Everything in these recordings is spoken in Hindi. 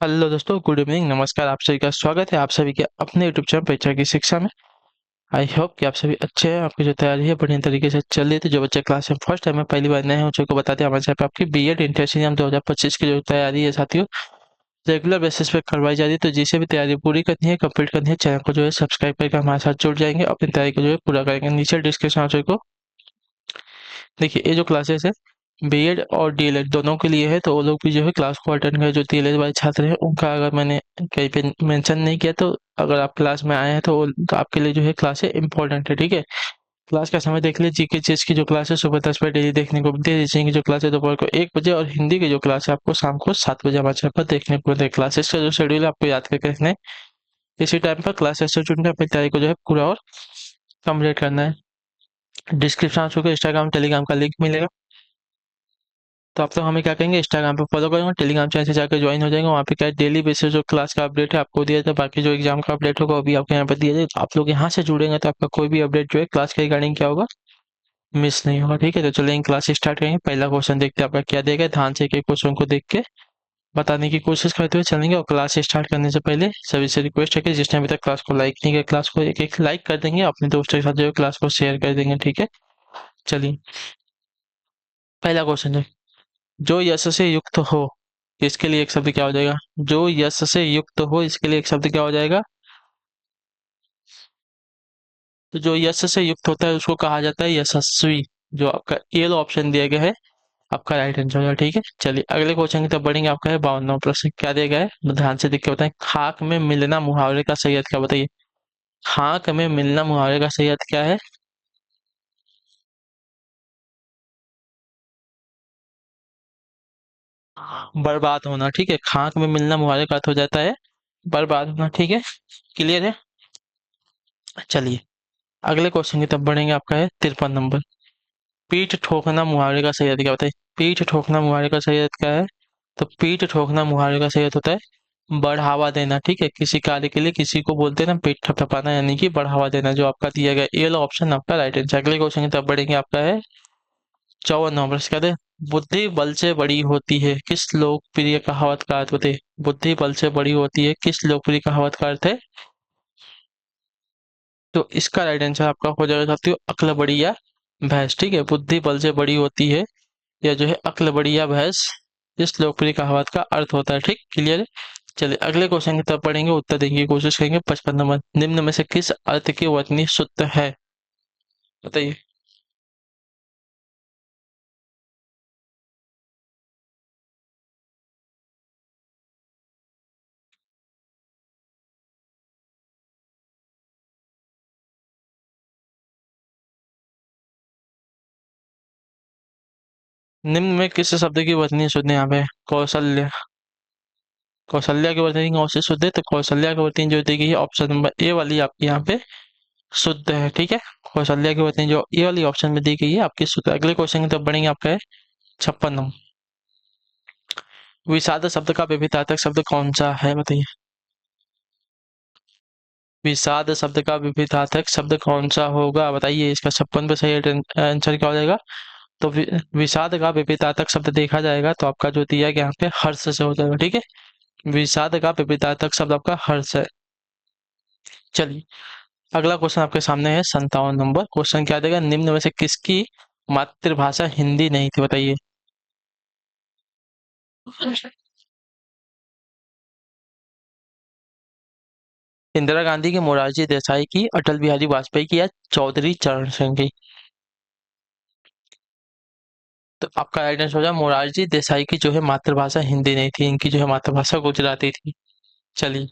हेलो दोस्तों, गुड इवनिंग, नमस्कार। आप सभी का स्वागत है आप सभी के अपने यूट्यूब चैनल परीक्षा की शिक्षा में। आई होप कि आप सभी अच्छे हैं। आपकी जो तैयारी है बढ़िया तरीके से चल रही थी। जो बच्चे क्लास में फर्स्ट टाइम में पहली बार नए हैं उन सबको बताते हैं हमारे चैनल पर आपकी बीएड इंटर्स एग्जाम 2025 की जो तैयारी है साथियों, रेगुलर बेसिस पे करवाई जा रही है। तो जिसे भी तैयारी पूरी करनी है, कंप्लीट करनी है, चैनल को जो है सब्सक्राइब करके हमारे साथ जुड़ जाएंगे, अपनी तैयारी को जो है पूरा करेंगे। नीचे डिस्क्रिप्शन को देखिए, ये जो क्लासेस है बीएड और डीएलएड दोनों के लिए है, तो वो लोग भी जो है क्लास को अटेंड करें। जो डीएलएड वाले छात्र हैं उनका अगर मैंने कहीं पे मेंशन नहीं किया, तो अगर आप क्लास में आए हैं तो आपके लिए जो है क्लास है इंपॉर्टेंट है। ठीक है, क्लास का समय देख लीजिए। जीके चीज की जो क्लास है सुबह 10 बजे डेली देखने को दे दीजिए की जो क्लास है दोपहर को 1 बजे, और हिंदी की जो क्लास है आपको शाम को 7 बजे हमारे चैनल पर देखने को मिलता है। क्लासेस का जो शेड्यूल है आपको याद करके रखना है। इसी टाइम पर क्लासेस से जुड़ना है, अपनी तैयारी को जो है पूरा और कंप्लीट करना है। डिस्क्रिप्शन आपको इंस्टाग्राम टेलीग्राम का लिंक मिलेगा, तो आप लोग हमें क्या करेंगे, इंस्टाग्राम पे फॉलो करेंगे, टेलीग्राम चैनल से जाकर ज्वाइन हो जाएंगे। वहाँ पे क्या है, डेली बेसिस जो क्लास का अपडेट है आपको दिया जाता है। बाकी जो एग्जाम का अपडेट होगा वो भी आपको यहाँ पर दिया जाएगा। तो आप लोग यहाँ से जुड़ेंगे तो आपका कोई भी अपडेट जो है क्लास के रिगार्डिंग क्या होगा, मिस नहीं होगा। ठीक है, तो चलिए क्लास स्टार्ट करेंगे। पहला क्वेश्चन देखते हैं आपका क्या देगा। ध्यान से एक एक क्वेश्चन को देख के बताने की कोशिश करते हुए चलेंगे। और क्लास स्टार्ट करने से पहले सभी से रिक्वेस्ट है कि जिसने अभी तक क्लास को लाइक नहीं किया, क्लास को एक एक लाइक कर देंगे, अपने दोस्तों के साथ जो है क्लास को शेयर कर देंगे। ठीक है, चलिए पहला क्वेश्चन है, जो यश से युक्त हो इसके लिए एक शब्द क्या हो जाएगा। जो यश से युक्त हो इसके लिए एक शब्द क्या हो जाएगा। तो जो यश से युक्त होता है उसको कहा जाता है यशस्वी। जो आपका ये ऑप्शन दिया गया है आपका राइट आंसर होगा। ठीक है, चलिए अगले क्वेश्चन की तरफ बढ़ेंगे। आपका है 52वां प्रश्न। क्या दिया गया है, तो ध्यान से देख के बताएं। खाक में मिलना मुहावरे का सही अर्थ क्या, बताइए। खाक में मिलना मुहावरे का सही अर्थ क्या है। बर्बाद होना। ठीक है, खाक में मिलना मुहावरे का अर्थ हो जाता है बर्बाद होना। ठीक है, क्लियर है। चलिए अगले क्वेश्चन की तरफ बढ़ेंगे। आपका है 53 नंबर। पीठ ठोकना मुहावरे का सही अर्थ क्या, बताइए। पीठ ठोकना मुहावरे का सही अर्थ क्या है। तो पीठ ठोकना मुहावरे का सही अर्थ होता है बढ़ावा देना। ठीक है, किसी कार्य के लिए किसी को बोलते हैं ना पीठ थपथपाना, यानी कि बढ़ावा देना। जो आपका दिया गया ये वाला ऑप्शन आपका राइट आंसर। अगले क्वेश्चन की तरफ बढ़ेंगे। आपका है 54 नंबर। कहते हैं बुद्धि बल से बड़ी होती है किस लोकप्रिय कहावत का अर्थ, बताइए। बुद्धि बल से बड़ी होती है किस लोकप्रिय कहावत का अर्थ है। तो इसका राइट आंसर आपका हो जाएगा साथियों अक्ल बड़ी या भैंस। ठीक है, बुद्धि बल से बड़ी होती है या जो है अक्ल बड़ी या भैंस इस लोकप्रिय कहावत का अर्थ होता है। ठीक, क्लियर है। चलिए अगले क्वेश्चन की तरफ पढ़ेंगे, उत्तर देने की कोशिश करेंगे। 55 नंबर। निम्न में से किस अर्थ की वर्तनी शुद्ध है, बताइए। निम्न में किस शब्द की वर्तनी शुद्ध है, यहाँ पे कौशल्य। कौशल्या की वर्तनी कौन सी शुद्ध है, तो कौशल्या की वर्तनी जो दी गई है ऑप्शन नंबर ए वाली आपकी यहाँ पे शुद्ध है। ठीक है, कौशल्या की वर्तनी जो ए वाली ऑप्शन में दी गई है आपकी शुद्ध है। अगले क्वेश्चन की तरफ बढ़ेंगे। आपका है 56 नंबर। विषाद शब्द का विभिन्नार्थक शब्द कौन सा है, बताइए। विषाद शब्द का विभिन्नार्थक शब्द कौन सा होगा, बताइए। इसका 56 पे सही आंसर क्या हो जाएगा। तो विषाद का विभिन्नार्थक शब्द देखा जाएगा तो आपका जो दिया गया यहाँ पे हर्ष से हो जाएगा। ठीक है, विषाद का विभिन्नार्थक शब्द आपका हर्ष है। चलिए अगला क्वेश्चन आपके सामने है 57 नंबर। क्वेश्चन क्या देगा, निम्न में से किसकी मातृभाषा हिंदी नहीं थी, बताइए। इंदिरा गांधी की, मोरारजी देसाई की, अटल बिहारी वाजपेयी की, या चौधरी चरण सिंह की। तो आपका राइट आंसर हो जाए मोरारजी देसाई की जो है मातृभाषा हिंदी नहीं थी, इनकी जो है मातृभाषा गुजराती थी। चलिए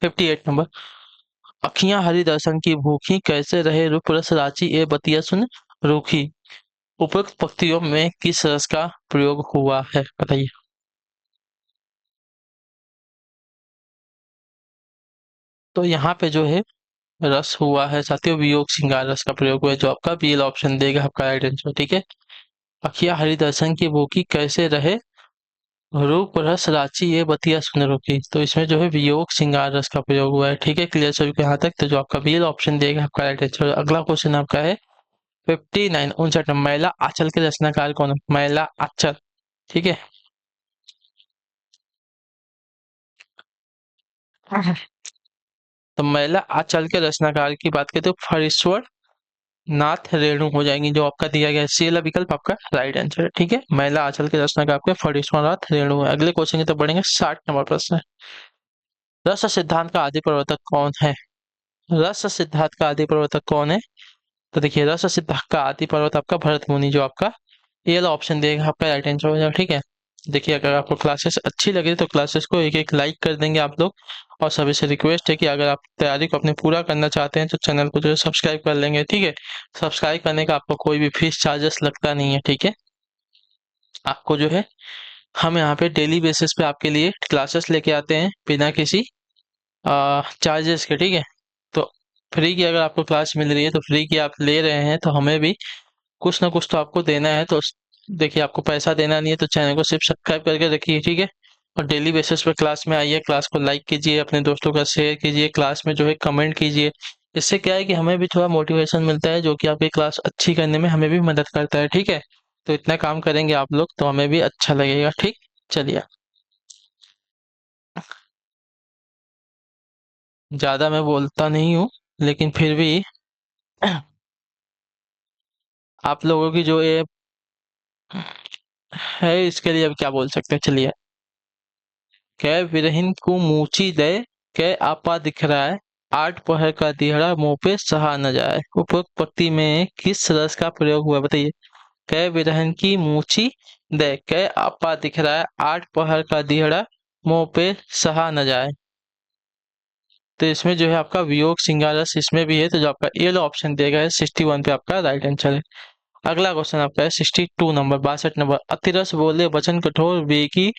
58 नंबर। अखियां हरि दर्शन की भूखी कैसे रहे रूप रस राची ए बतिया सुन रूखी। उपरोक्त पंक्तियों में किस रस का प्रयोग हुआ है, बताइए। तो यहाँ पे जो है रस हुआ है साथियों वियोग श्रृंगार रस का प्रयोग हुआ है, जो आपका बी ऑप्शन देगा आपका राइट आंसर। ठीक है, अखिया हरि दर्शन की भूखी कैसे रहे रूप रस राची ये बतिया सुन रुखी। तो इसमें जो है वियोग श्रृंगार रस का प्रयोग हुआ है। ठीक है, क्लियर सभी को यहाँ तक। तो जो आपका बी ऑप्शन देगा आपका राइट आंसर। अगला क्वेश्चन आपका है 59 59। मैला आंचल के रचनाकार कौन है, मैला आंचल। ठीक है, तो महिला आंचल के रचनाकार की बात करें तो फणीश्वर नाथ रेणु हो जाएंगी, जो आपका दिया गया है सी वाला विकल्प आपका राइट आंसर है। ठीक है, महिला आंचल के रचनाकार आपके फणीश्वर नाथ रेणु है। अगले क्वेश्चन की तरफ बढ़ेंगे। 60 नंबर प्रश्न। रस सिद्धांत का आदि प्रवर्तक कौन है? रस सिद्धांत का आदि प्रवर्तक कौन है? तो देखिए, रस सिद्धांत का आदि प्रवर्तक आपका भरत मुनि, जो आपका ये वाला ऑप्शन देगा आपका राइट आंसर हो जाएगा। ठीक है, देखिए अगर आपको क्लासेस अच्छी लगे तो क्लासेस को एक एक लाइक कर देंगे आप लोग, और सभी से रिक्वेस्ट है कि अगर आप तैयारी को अपने पूरा करना चाहते हैं तो चैनल को जो है सब्सक्राइब कर लेंगे। ठीक है, सब्सक्राइब करने का आपको कोई भी फीस चार्जेस लगता नहीं है। ठीक है, आपको जो है हम यहाँ पे डेली बेसिस पे आपके लिए क्लासेस लेके आते हैं बिना किसी चार्जेस के। ठीक है, तो फ्री की अगर आपको क्लास मिल रही है तो फ्री की आप ले रहे हैं तो हमें भी कुछ ना कुछ तो आपको देना है। तो देखिए, आपको पैसा देना नहीं है तो चैनल को सिर्फ सब्सक्राइब करके रखिए। ठीक है, और डेली बेसिस पे क्लास में आइए, क्लास को लाइक कीजिए, अपने दोस्तों का शेयर कीजिए, क्लास में जो है कमेंट कीजिए। इससे क्या है कि हमें भी थोड़ा मोटिवेशन मिलता है, जो कि आपकी क्लास अच्छी करने में हमें भी मदद करता है। ठीक है, तो इतना काम करेंगे आप लोग तो हमें भी अच्छा लगेगा। ठीक, चलिए। ज़्यादा मैं बोलता नहीं हूँ, लेकिन फिर भी आप लोगों की जो ये है इसके लिए अब क्या बोल सकते हैं। चलिए। कै विरहिन को मूची दे, कै आपा दिख रहा है, आठ पहर का दिहड़ा मुंह पे सहा न जाए। उपरोक्त पंक्ति में किस रस का प्रयोग हुआ है? बताइए। कै विरहन की मूची दे, कै आपा दिख रहा है, आठ पहर का दिहड़ा मुंह पे सहा न जाए। तो इसमें जो है आपका वियोग श्रृंगार रस इसमें भी है, तो जो आपका ए वाला ऑप्शन दिया गया है 61 पे आपका राइट आंसर है। अगला क्वेश्चन आपका है 62 नंबर, 62 नंबर। अतिरस बोले वचन कठोर, बेकी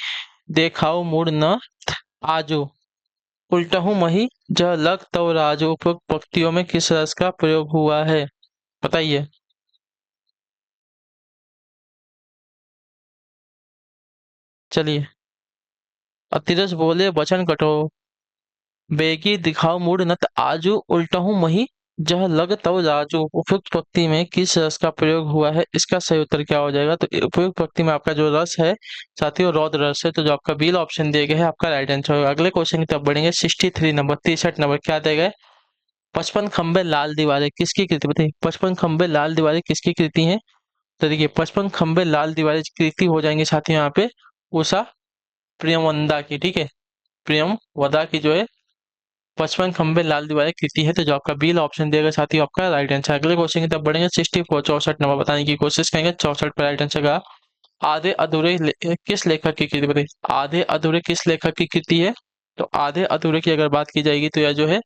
देखाओ मूड न आजो, उल्टहू मही जह लग तव राजो। उपरोक्त पंक्तियों में किस रस का प्रयोग हुआ है? बताइए। चलिए। अतिरस बोले वचन कठोर, बेगी दिखाओ मूड नत आजू, उल्टहू मही जह लग तव राजू। उपयुक्त पंक्ति में किस रस का प्रयोग हुआ है? इसका सही उत्तर क्या हो जाएगा? तो उपयुक्त पंक्ति में आपका जो रस है साथियों, रौद्र रस है, तो जो आपका बी ऑप्शन दिए गए है आपका राइट आंसर होगा। अगले क्वेश्चन की तरफ बढ़ेंगे। 63 नंबर, 63 नंबर क्या दिया गया है? 55 खंबे लाल दीवारें किसकी कृति? बताइए। 55 खंबे लाल दीवारें किसकी कृति है? तो देखिए, 55 खंबे लाल दीवारें कृति हो जाएंगे साथियों यहाँ पे उषा प्रियमवदा की। ठीक है, प्रियमवदा की जो है 55 खंबे लाल दीवारें कृति है, तो जो आपका बी ऑप्शन दिएगा साथियों आपका राइट आंसर। अगले क्वेश्चन की तरफ बढ़ेंगे। 64, 64 नंबर बताने की कोशिश करेंगे। 64 पर राइट आंसर का आधे अधूरे किस लेखक की कृति? बताइए। आधे अधूरे किस लेखक की कृति है? तो आधे अधूरे की अगर बात की जाएगी तो यह जो है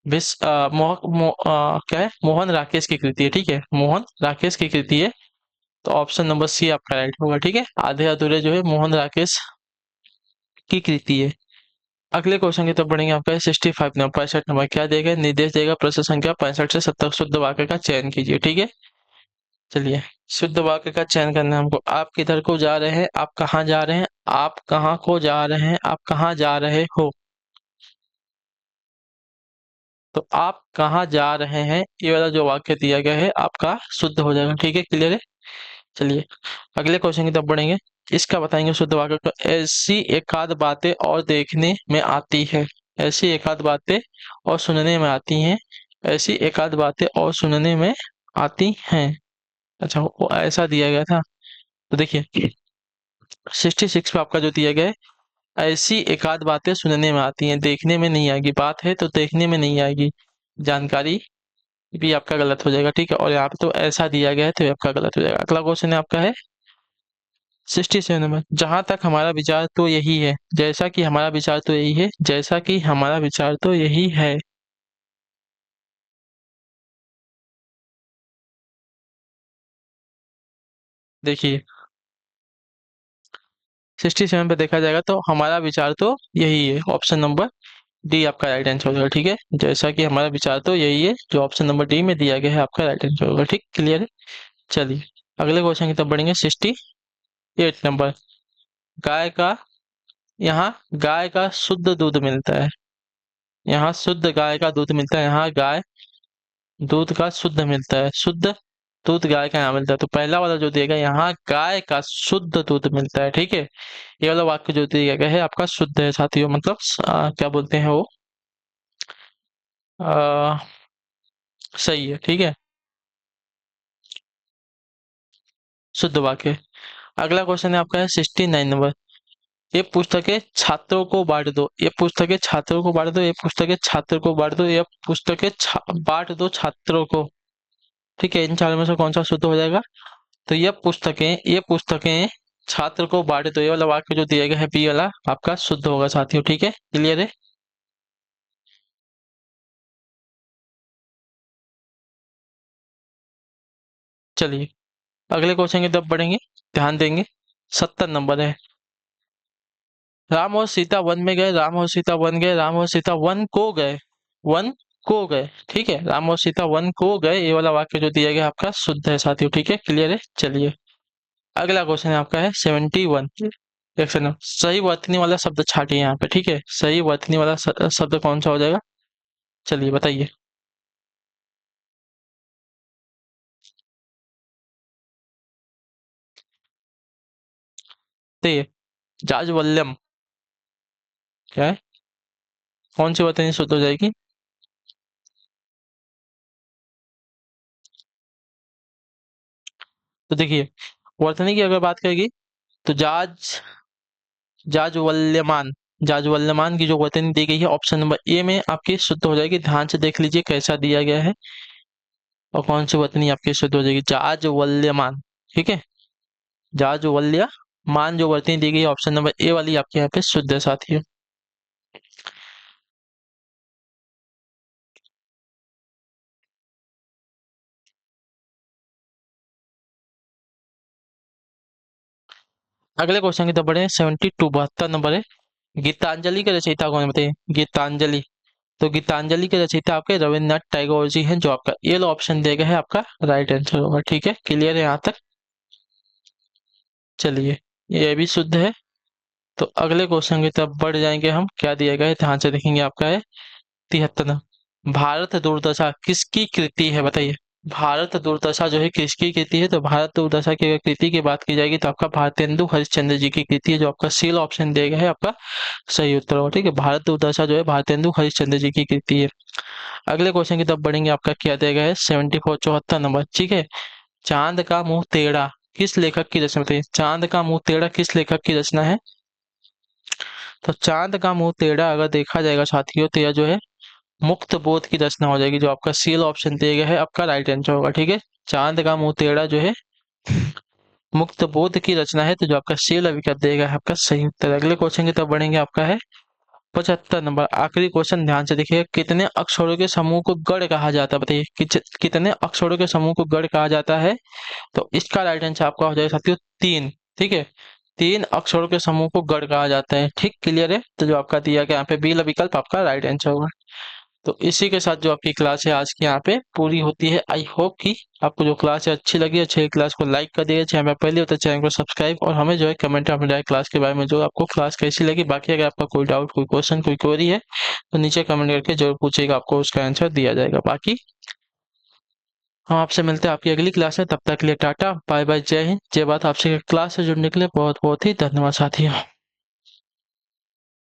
क्या है, मोहन राकेश की कृति है। ठीक है, मोहन राकेश की कृति है, तो ऑप्शन नंबर सी आपका राइट होगा। ठीक है, आधे अधूरे जो है मोहन राकेश की कृति है। अगले क्वेश्चन की तरफ बढ़ेंगे। आपका 65 नंबर, 65 नंबर क्या देगा? निर्देश देगा प्रश्न संख्या 65 से 70 शुद्ध वाक्य का चयन कीजिए। ठीक है, चलिए। शुद्ध वाक्य का चयन करना है हमको। आप किधर को जा रहे हैं? आप कहाँ जा रहे हैं? आप कहाँ को जा रहे हैं? आप कहाँ जा रहे हो? तो आप कहाँ जा रहे हैं, ये वाला जो वाक्य दिया गया है आपका शुद्ध हो जाएगा। ठीक है, क्लियर है। चलिए, अगले क्वेश्चन की तरफ बढ़ेंगे। इसका बताएंगे शुद्ध वाक्य को। ऐसी एकाध बातें और देखने में आती है, ऐसी एकाध बातें और सुनने में आती हैं, ऐसी एकाध बातें और सुनने में आती हैं। अच्छा, वो ऐसा दिया गया था। तो देखिए, 66 पे आपका जो दिया गया है, ऐसी एकाध बातें सुनने में आती हैं, देखने में नहीं आएगी। बात है तो देखने में नहीं आएगी। जानकारी भी आपका गलत हो जाएगा। ठीक है, और यहाँ पे तो ऐसा दिया गया है तो ये आपका गलत हो जाएगा। अगला क्वेश्चन है आपका है 67 नंबर। जहां तक हमारा विचार तो यही है, जैसा कि हमारा विचार तो यही है, जैसा कि हमारा विचार तो यही है। देखिए, 67 पे देखा जाएगा तो हमारा विचार तो यही है, ऑप्शन नंबर डी आपका राइट आंसर होगा। ठीक है, जैसा कि हमारा विचार तो यही है, जो ऑप्शन नंबर डी में दिया गया है आपका राइट आंसर होगा। ठीक, क्लियर है। चलिए, अगले क्वेश्चन की तरफ बढ़ेंगे। 68 नंबर। गाय का यहाँ गाय का शुद्ध दूध मिलता है, यहाँ शुद्ध गाय का दूध मिलता है, यहाँ गाय दूध का शुद्ध मिलता है, शुद्ध दूध गाय का यहाँ मिलता है। तो पहला वाला जो दिया गया, यहाँ गाय का शुद्ध दूध मिलता है। ठीक है, ये वाला वाक्य जो दिया गया है आपका शुद्ध है साथियों, मतलब क्या बोलते हैं वो अ, सही है, ठीक है, शुद्ध वाक्य। अगला क्वेश्चन है आपका है 69 नंबर। ये पुस्तकें छात्रों को बांट दो, ये पुस्तकें छात्रों को बांट दो, ये पुस्तकें छात्र को बांट दो, ये पुस्तकें बांट दो छात्रों को। ठीक है, इन चारों में से कौन सा शुद्ध हो जाएगा? तो ये पुस्तकें छात्र को बांट दो, ये वाला वाक्य जो दिया गया है बी वाला आपका शुद्ध होगा साथियों। ठीक है, क्लियर है। चलिए अगले क्वेश्चन की तरफ बढ़ेंगे, ध्यान देंगे। 70 नंबर है। राम और सीता वन में गए, राम और सीता वन गए, राम और सीता वन को गए, वन को गए। ठीक है, राम और सीता वन को गए, ये वाला वाक्य जो दिया गया आपका शुद्ध है साथियों। ठीक है, क्लियर है। चलिए अगला क्वेश्चन है आपका है 71। एक सेकंड, सही वर्तनी वाला शब्द छाटिए यहाँ पे। ठीक है, सही वर्तनी वाला शब्द कौन सा हो जाएगा? चलिए बताइए। तो ये जाज्वल्यम क्या है? कौन सी वर्तनी शुद्ध हो जाएगी? तो देखिए, वर्तनी की अगर बात करेगी तो जाज्वल्यमान, जाज्वल्यमान की जो वर्तनी दी गई है ऑप्शन नंबर ए में आपकी शुद्ध हो जाएगी। ध्यान से देख लीजिए कैसा दिया गया है और कौन सी वर्तनी आपकी शुद्ध हो जाएगी। जाज्वल्यमान। ठीक है, जाज्वल्यमान जो वर्तनी दी गई है ऑप्शन नंबर ए वाली आपके यहाँ पे शुद्ध है साथियों। अगले क्वेश्चन की तरफ बढ़े। 72 72 नंबर है। गीतांजलि के रचयिता कौन है बताइए? गीतांजलि। तो गीतांजलि के रचयिता आपके रविन्द्रनाथ टैगोर जी हैं, जो आपका ये लो ऑप्शन दिया गया है आपका राइट आंसर होगा। ठीक है, क्लियर है यहाँ तक। चलिए ये भी शुद्ध है। तो अगले क्वेश्चन की तरफ बढ़ जाएंगे हम। क्या दिया गया है ध्यान से देखेंगे। आपका है 73। भारत दुर्दशा किसकी कृति है बताइए? भारत दुर्दशा जो है किसकी कृति है? तो भारत दुर्दशा की अगर कृति की बात की जाएगी तो आपका भारतेंदु हरिश्चंद्र जी की कृति है, जो आपका सील ऑप्शन दिया गया है आपका सही उत्तर होगा। ठीक है, भारत दुर्दशा जो है भारतेंदु हरिश्चंद्र जी की कृति है। अगले क्वेश्चन की तरफ बढ़ेंगे। आपका क्या दिया गया है 74 74 नंबर। ठीक है, चांद का मुंह टेढ़ा किस लेखक की रचना बताइए? चांद का मुंह टेढ़ा किस लेखक की रचना है? तो चांद का मुंह टेढ़ा अगर देखा जाएगा साथियों तो यह जो है मुक्त बोध की रचना हो जाएगी, जो आपका सील ऑप्शन दिया गया है आपका राइट आंसर होगा। ठीक है, चांद का मुंह टेढ़ा जो है मुक्त बोध की रचना है, तो जो आपका सील विकल्प दिया गया है आपका सही उत्तर है। अगले क्वेश्चन की तरफ बढ़ेंगे। आपका है 75 नंबर, आखिरी क्वेश्चन। ध्यान से देखिए, कितने अक्षरों के समूह को गढ़ कहा जाता है बताइए? कितने अक्षरों के समूह को गढ़ कहा जाता है? तो इसका राइट आंसर आपका हो जाएगा साथियों 3। ठीक है, 3 अक्षरों के समूह को गढ़ कहा जाता है। ठीक, क्लियर है। तो जो आपका दिया गया यहाँ पे बी विकल्प आपका राइट आंसर होगा। तो इसी के साथ जो आपकी क्लास है आज की यहाँ पे पूरी होती है। आई होप कि आपको जो क्लास है अच्छी लगी। अच्छी क्लास को लाइक कर दिए, चैनल में पहले होता है चैनल को सब्सक्राइब, और हमें जो है कमेंट में बताएं क्लास के बारे में, जो आपको क्लास कैसी लगी। बाकी अगर आपका कोई डाउट, कोई क्वेश्चन, कोई क्वेरी है तो नीचे कमेंट करके जरूर पूछिएगा, आपको उसका आंसर दिया जाएगा। बाकी हम आपसे मिलते हैं आपकी अगली क्लास में। तब तक के लिए टाटा बाय बाय, जय हिंद जय भारत। आपसे क्लास से जुड़ने के लिए बहुत बहुत ही धन्यवाद साथियों।